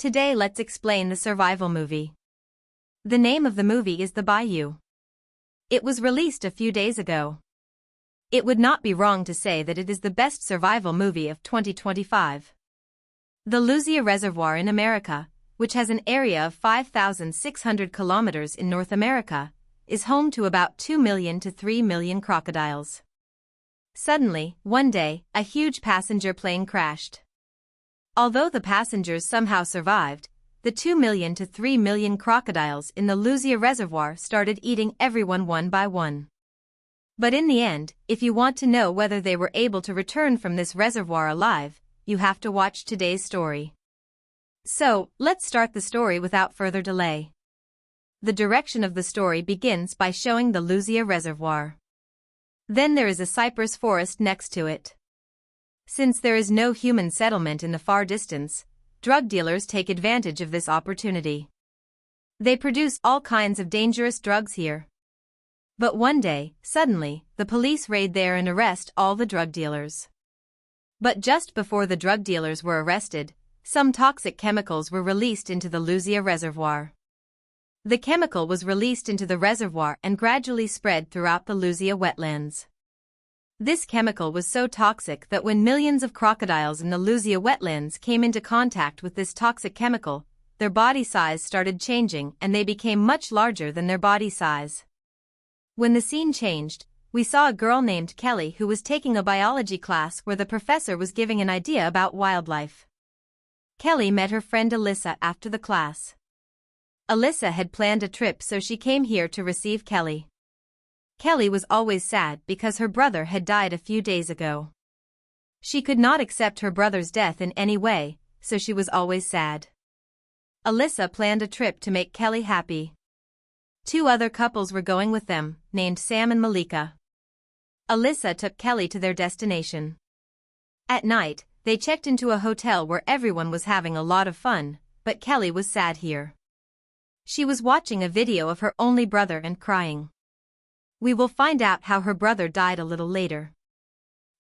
Today let's explain the survival movie. The name of the movie is The Bayou. It was released a few days ago. It would not be wrong to say that it is the best survival movie of 2025. The Louisiana Reservoir in America, which has an area of 5,600 kilometers in North America, is home to about 2 million to 3 million crocodiles. Suddenly, one day, a huge passenger plane crashed. Although the passengers somehow survived, the 2 million to 3 million crocodiles in the Louisiana Reservoir started eating everyone one by one. But in the end, if you want to know whether they were able to return from this reservoir alive, you have to watch today's story. So, let's start the story without further delay. The direction of the story begins by showing the Louisiana Reservoir. Then there is a cypress forest next to it. Since there is no human settlement in the far distance, drug dealers take advantage of this opportunity. They produce all kinds of dangerous drugs here. But one day, suddenly, the police raid there and arrest all the drug dealers. But just before the drug dealers were arrested, some toxic chemicals were released into the Louisiana Reservoir. The chemical was released into the reservoir and gradually spread throughout the Louisiana wetlands. This chemical was so toxic that when millions of crocodiles in the Louisiana wetlands came into contact with this toxic chemical, their body size started changing and they became much larger than their body size. When the scene changed, we saw a girl named Kelly who was taking a biology class where the professor was giving an idea about wildlife. Kelly met her friend Alyssa after the class. Alyssa had planned a trip, so she came here to receive Kelly. Kelly was always sad because her brother had died a few days ago. She could not accept her brother's death in any way, so she was always sad. Alyssa planned a trip to make Kelly happy. 2 other couples were going with them, named Sam and Malika. Alyssa took Kelly to their destination. At night, they checked into a hotel where everyone was having a lot of fun, but Kelly was sad here. She was watching a video of her only brother and crying. We will find out how her brother died a little later.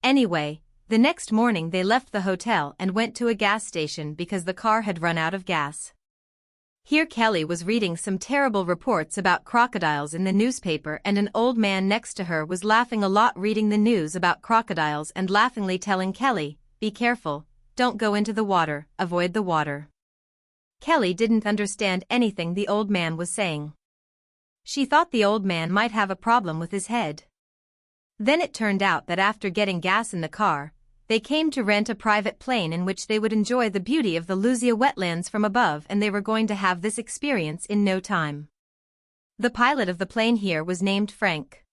Anyway, the next morning they left the hotel and went to a gas station because the car had run out of gas. Here Kelly was reading some terrible reports about crocodiles in the newspaper, and an old man next to her was laughing a lot reading the news about crocodiles and laughingly telling Kelly, "Be careful, don't go into the water, avoid the water." Kelly didn't understand anything the old man was saying. She thought the old man might have a problem with his head. Then it turned out that after getting gas in the car, they came to rent a private plane in which they would enjoy the beauty of the Louisiana wetlands from above, and they were going to have this experience in no time. The pilot of the plane here was named Frank.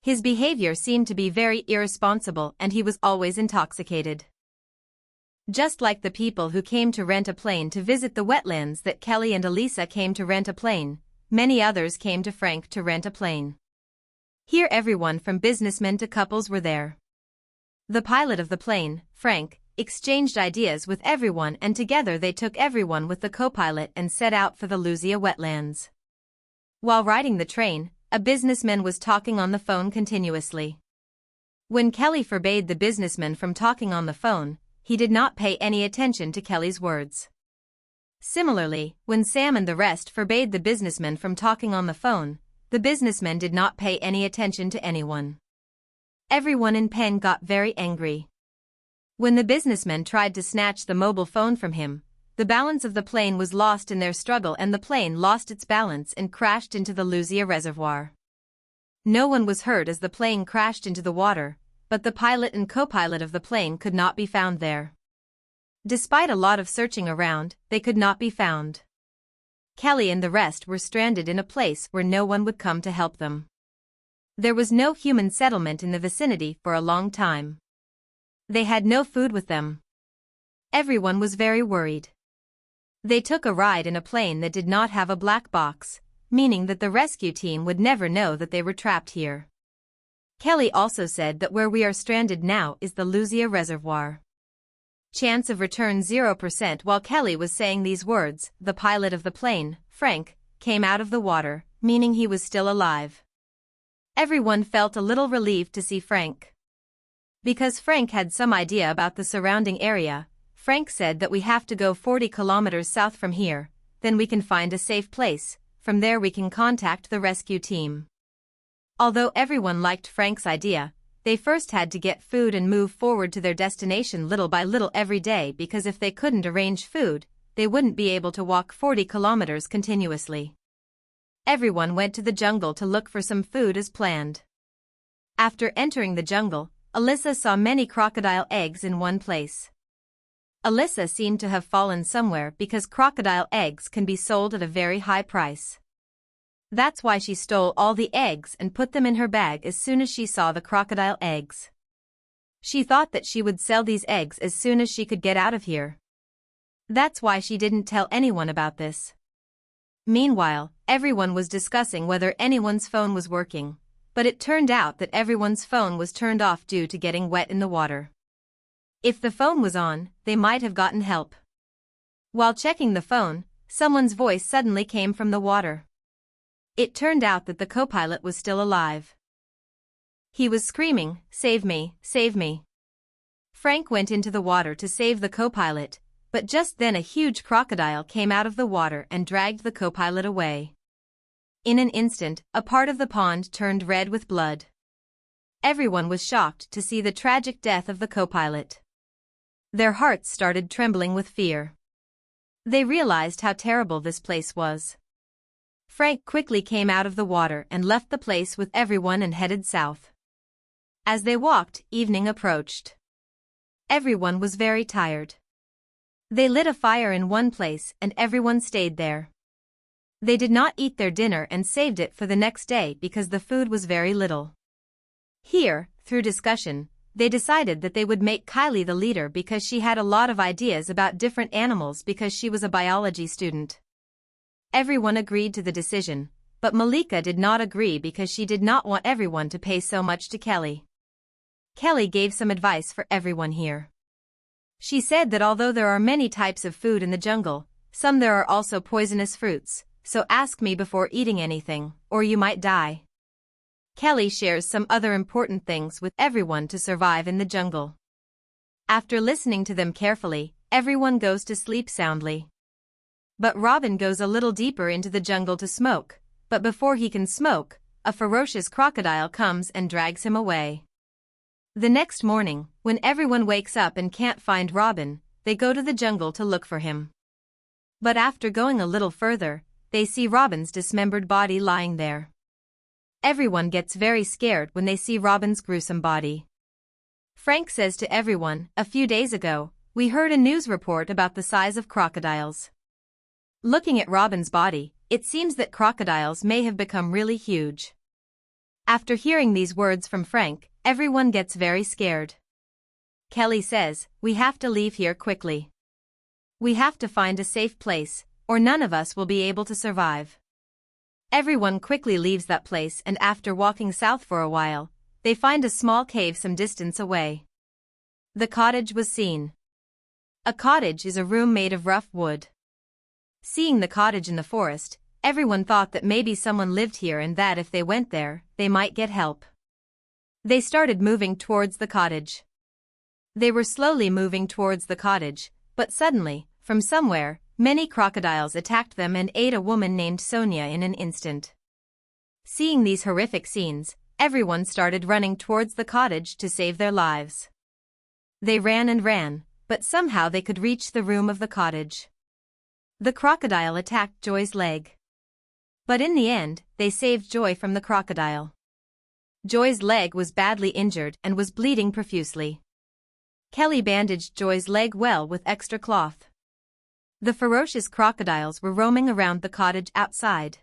His behavior seemed to be very irresponsible and he was always intoxicated. Just like the people who came to rent a plane to visit the wetlands that Kelly and Elisa came to rent a plane, many others came to Frank to rent a plane. Here everyone from businessmen to couples were there. The pilot of the plane, Frank, exchanged ideas with everyone, and together they took everyone with the co-pilot and set out for the Louisiana wetlands. While riding the train, a businessman was talking on the phone continuously. When Kelly forbade the businessman from talking on the phone, he did not pay any attention to Kelly's words. Similarly, when Sam and the rest forbade the businessman from talking on the phone, the businessman did not pay any attention to anyone. Everyone in Penn got very angry. When the businessman tried to snatch the mobile phone from him, the balance of the plane was lost in their struggle and the plane lost its balance and crashed into the Louisiana Reservoir. No one was hurt as the plane crashed into the water, but the pilot and co-pilot of the plane could not be found there. Despite a lot of searching around, they could not be found. Kelly and the rest were stranded in a place where no one would come to help them. There was no human settlement in the vicinity for a long time. They had no food with them. Everyone was very worried. They took a ride in a plane that did not have a black box, meaning that the rescue team would never know that they were trapped here. Kelly also said that where we are stranded now is the Louisiana Reservoir. Chance of return 0%. While Kelly was saying these words, the pilot of the plane, Frank, came out of the water, meaning he was still alive. Everyone felt a little relieved to see Frank. Because Frank had some idea about the surrounding area, Frank said that we have to go 40 kilometers south from here, then we can find a safe place, from there we can contact the rescue team. Although everyone liked Frank's idea, they first had to get food and move forward to their destination little by little every day, because if they couldn't arrange food, they wouldn't be able to walk 40 kilometers continuously. Everyone went to the jungle to look for some food as planned. After entering the jungle, Alyssa saw many crocodile eggs in one place. Alyssa seemed to have fallen somewhere because crocodile eggs can be sold at a very high price. That's why she stole all the eggs and put them in her bag as soon as she saw the crocodile eggs. She thought that she would sell these eggs as soon as she could get out of here. That's why she didn't tell anyone about this. Meanwhile, everyone was discussing whether anyone's phone was working, but it turned out that everyone's phone was turned off due to getting wet in the water. If the phone was on, they might have gotten help. While checking the phone, someone's voice suddenly came from the water. It turned out that the co-pilot was still alive. He was screaming, "Save me, save me." Frank went into the water to save the co-pilot, but just then a huge crocodile came out of the water and dragged the co-pilot away. In an instant, a part of the pond turned red with blood. Everyone was shocked to see the tragic death of the co-pilot. Their hearts started trembling with fear. They realized how terrible this place was. Frank quickly came out of the water and left the place with everyone and headed south. As they walked, evening approached. Everyone was very tired. They lit a fire in one place and everyone stayed there. They did not eat their dinner and saved it for the next day because the food was very little. Here, through discussion, they decided that they would make Kylie the leader because she had a lot of ideas about different animals because she was a biology student. Everyone agreed to the decision, but Malika did not agree because she did not want everyone to pay so much to Kelly. Kelly gave some advice for everyone here. She said that although there are many types of food in the jungle, some there are also poisonous fruits, so ask me before eating anything, or you might die. Kelly shares some other important things with everyone to survive in the jungle. After listening to them carefully, everyone goes to sleep soundly. But Robin goes a little deeper into the jungle to smoke, but before he can smoke, a ferocious crocodile comes and drags him away. The next morning, when everyone wakes up and can't find Robin, they go to the jungle to look for him. But after going a little further, they see Robin's dismembered body lying there. Everyone gets very scared when they see Robin's gruesome body. Frank says to everyone, "A few days ago, we heard a news report about the size of crocodiles. Looking at Robin's body, it seems that crocodiles may have become really huge." After hearing these words from Frank, everyone gets very scared. Kelly says, "We have to leave here quickly. We have to find a safe place, or none of us will be able to survive." Everyone quickly leaves that place and after walking south for a while, they find a small cave some distance away. The cottage was seen. A cottage is a room made of rough wood. Seeing the cottage in the forest, everyone thought that maybe someone lived here and that if they went there, they might get help. They started moving towards the cottage. They were slowly moving towards the cottage, but suddenly, from somewhere, many crocodiles attacked them and ate a woman named Sonia in an instant. Seeing these horrific scenes, everyone started running towards the cottage to save their lives. They ran and ran, but somehow they could reach the room of the cottage. The crocodile attacked Joy's leg. But in the end, they saved Joy from the crocodile. Joy's leg was badly injured and was bleeding profusely. Kelly bandaged Joy's leg well with extra cloth. The ferocious crocodiles were roaming around the cottage outside.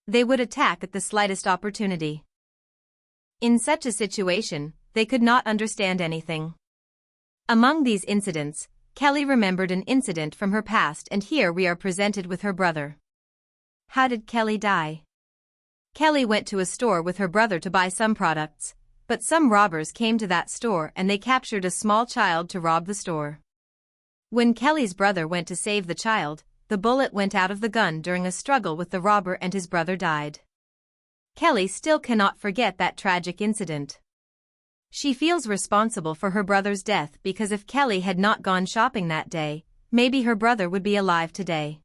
They would attack at the slightest opportunity. In such a situation, they could not understand anything. Among these incidents, Kelly remembered an incident from her past and here we are presented with her brother. How did Kelly die? Kelly went to a store with her brother to buy some products, but some robbers came to that store and they captured a small child to rob the store. When Kelly's brother went to save the child, the bullet went out of the gun during a struggle with the robber and his brother died. Kelly still cannot forget that tragic incident. She feels responsible for her brother's death because if Kelly had not gone shopping that day, maybe her brother would be alive today.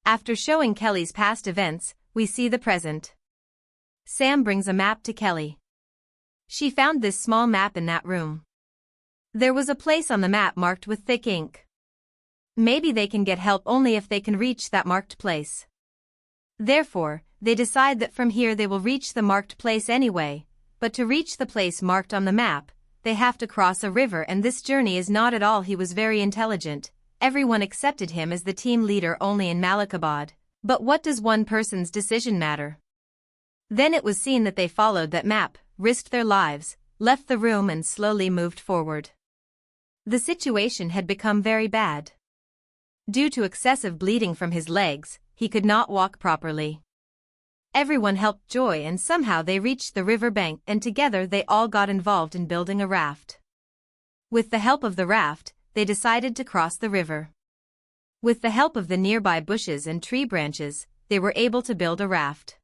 After showing Kelly's past events, we see the present. Sam brings a map to Kelly. She found this small map in that room. There was a place on the map marked with thick ink. Maybe they can get help only if they can reach that marked place. Therefore, they decide that from here they will reach the marked place anyway, but to reach the place marked on the map, they have to cross a river, and this journey is not at all. He was very intelligent. Everyone accepted him as the team leader only in Malikabad, but what does one person's decision matter? Then it was seen that they followed that map, risked their lives, left the room and slowly moved forward. The situation had become very bad. Due to excessive bleeding from his legs, he could not walk properly. Everyone helped Joy and somehow they reached the river bank and together they all got involved in building a raft. With the help of the raft, they decided to cross the river. With the help of the nearby bushes and tree branches, they were able to build a raft.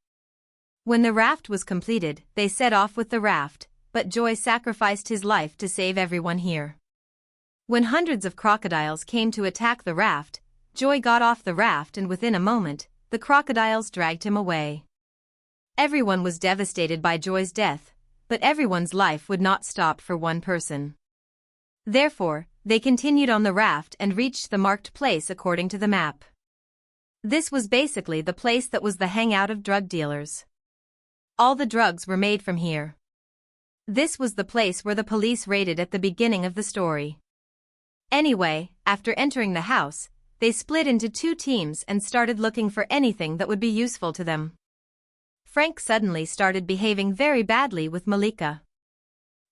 When the raft was completed, they set off with the raft, but Joy sacrificed his life to save everyone here. When hundreds of crocodiles came to attack the raft, Joy got off the raft and within a moment, the crocodiles dragged him away. Everyone was devastated by Joy's death, but everyone's life would not stop for one person. Therefore, they continued on the raft and reached the marked place according to the map. This was basically the place that was the hangout of drug dealers. All the drugs were made from here. This was the place where the police raided at the beginning of the story. Anyway, after entering the house, they split into two teams and started looking for anything that would be useful to them. Frank suddenly started behaving very badly with Malika.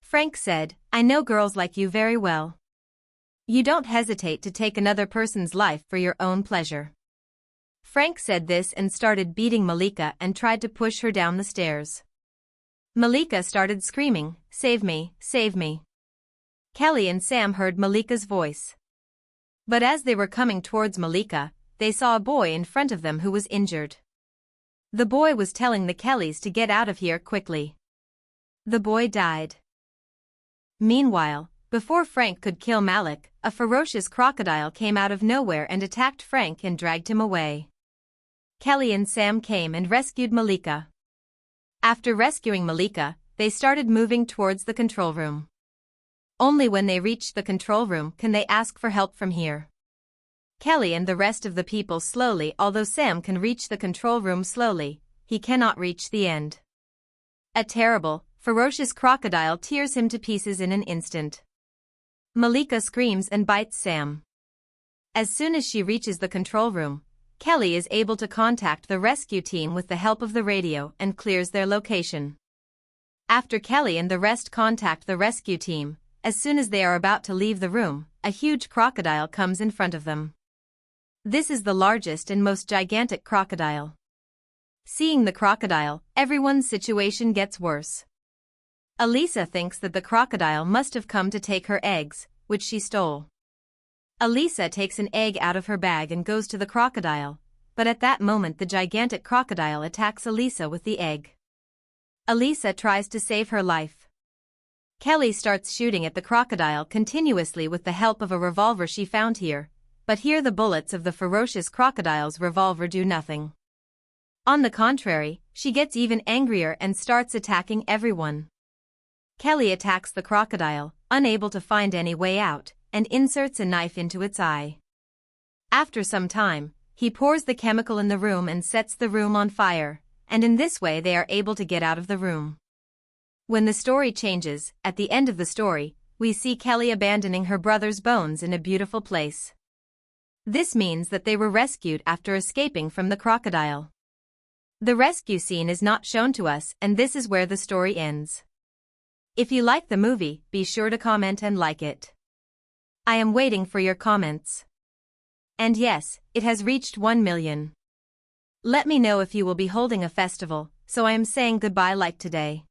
Frank said, "I know girls like you very well. You don't hesitate to take another person's life for your own pleasure." Frank said this and started beating Malika and tried to push her down the stairs. Malika started screaming, "Save me, save me." Kelly and Sam heard Malika's voice. But as they were coming towards Malika, they saw a boy in front of them who was injured. The boy was telling the Kellys to get out of here quickly. The boy died. Meanwhile, before Frank could kill Malik, a ferocious crocodile came out of nowhere and attacked Frank and dragged him away. Kelly and Sam came and rescued Malika. After rescuing Malika, they started moving towards the control room. Only when they reached the control room can they ask for help from here. Kelly and the rest of the people slowly, although Sam can reach the control room slowly, he cannot reach the end. A terrible, ferocious crocodile tears him to pieces in an instant. Malika screams and bites Sam. As soon as she reaches the control room, Kelly is able to contact the rescue team with the help of the radio and clears their location. After Kelly and the rest contact the rescue team, as soon as they are about to leave the room, a huge crocodile comes in front of them. This is the largest and most gigantic crocodile. Seeing the crocodile, everyone's situation gets worse. Elisa thinks that the crocodile must have come to take her eggs, which she stole. Elisa takes an egg out of her bag and goes to the crocodile, but at that moment the gigantic crocodile attacks Elisa with the egg. Elisa tries to save her life. Kelly starts shooting at the crocodile continuously with the help of a revolver she found here, but here the bullets of the ferocious crocodile's revolver do nothing. On the contrary, she gets even angrier and starts attacking everyone. Kelly attacks the crocodile, unable to find any way out, and inserts a knife into its eye. After some time, he pours the chemical in the room and sets the room on fire, and in this way they are able to get out of the room. When the story changes, at the end of the story, we see Kelly abandoning her brother's bones in a beautiful place. This means that they were rescued after escaping from the crocodile. The rescue scene is not shown to us and this is where the story ends. If you like the movie, be sure to comment and like it. I am waiting for your comments. And yes, it has reached 1 million. Let me know if you will be holding a festival, so I am saying goodbye like today.